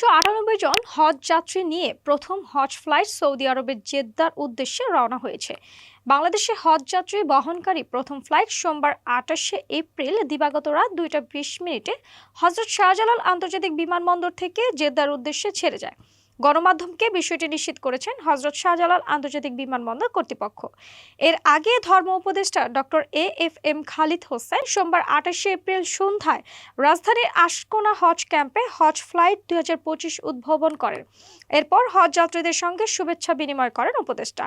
৩৯৮ জন হজ যাত্রী নিয়ে প্রথম হজ ফ্লাইট সৌদি আরবের জেদ্দার উদ্দেশ্যে রওনা হয়েছে। বাংলাদেশে হজ যাত্রী বহনকারী প্রথম ফ্লাইট সোমবার ২৮শে এপ্রিল দিবাগত রাত ২টা ২০ মিনিটে হজরত শাহজালাল আন্তর্জাতিক বিমানবন্দর থেকে জেদ্দার উদ্দেশ্যে ছেড়ে যায়। গণমাধ্যমকে বিষয়টি নিশ্চিত করেছেন হজরত শাহজালাল আন্তর্জাতিক বিমানবন্দর কর্তৃপক্ষ। এর আগে ধর্ম উপদেষ্টা ডক্টর AFM খালিদ হোসেন সোমবার ২৮শে এপ্রিল সন্ধ্যায় রাজধানীর আশকোনা হজ ক্যাম্পে হজ ফ্লাইট ২০২৫ উদ্ভাবন করেন। এরপর হজ যাত্রীদের সঙ্গে শুভেচ্ছা বিনিময় করেন উপদেষ্টা।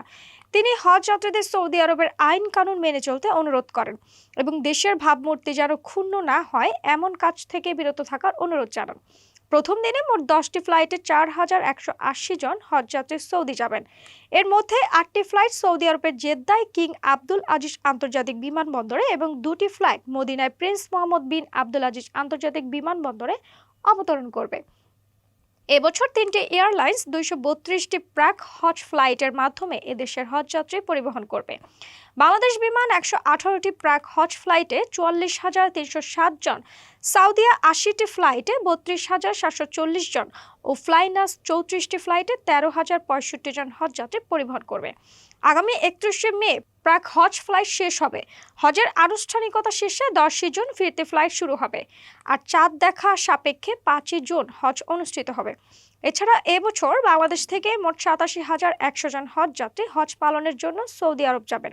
তিনি হজ যাত্রীদের সৌদি আরবের আইন কানুন মেনে চলতে অনুরোধ করেন এবং দেশের ভাবমূর্তি যেন ক্ষুণ্ণ না হয় এমন কাজ থেকে বিরত থাকার অনুরোধ জানান। প্রথম দিনে মোট 10টি ফ্লাইটে ৪,১৮০ জন হজযাত্রী সৌদি যাবেন। এর মধ্যে 8টি ফ্লাইট সৌদি আরবের জেদ্দায় কিং আব্দুল আজিজ আন্তর্জাতিক বিমানবন্দরে এবং 2টি ফ্লাইট মদিনায় প্রিন্স মোহাম্মদ বিন আব্দুল আজিজ আন্তর্জাতিক বিমানবন্দরে অবতরণ করবে। এবছর 3টি এয়ারলাইন্স 232টি প্রাক হজ ফ্লাইটের মাধ্যমে এদেশের হজযাত্রী পরিবহন করবে। বাংলাদেশ বিমান 118টি প্রাক হজ ফ্লাইটে 44,307 জন, সাউদিয়া 80টি ফ্লাইটে 32,740 জন ও ফ্লাইনাস 34টি ফ্লাইটে 13,065 জন হজযাত্রী পরিবহন করবে। আগামী 31শে মে প্রাক হজ ফ্লাইট শেষ হবে। হজের আনুষ্ঠানিকতা শেষে 10ই জুন ফিরতি ফ্লাইট শুরু হবে। আর চাঁদ দেখা সাপেক্ষে 5ই জুন হজ অনুষ্ঠিত হবে। এছাড়া এবছর বাংলাদেশ থেকে মোট 87,100 জন হজযাত্রী হজ পালনের জন্য সৌদি আরব যাবেন।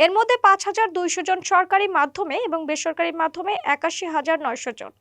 এর মধ্যে 5,200 জন সরকারি মাধ্যমে এবং বেসরকারি মাধ্যমে 81,900 জন।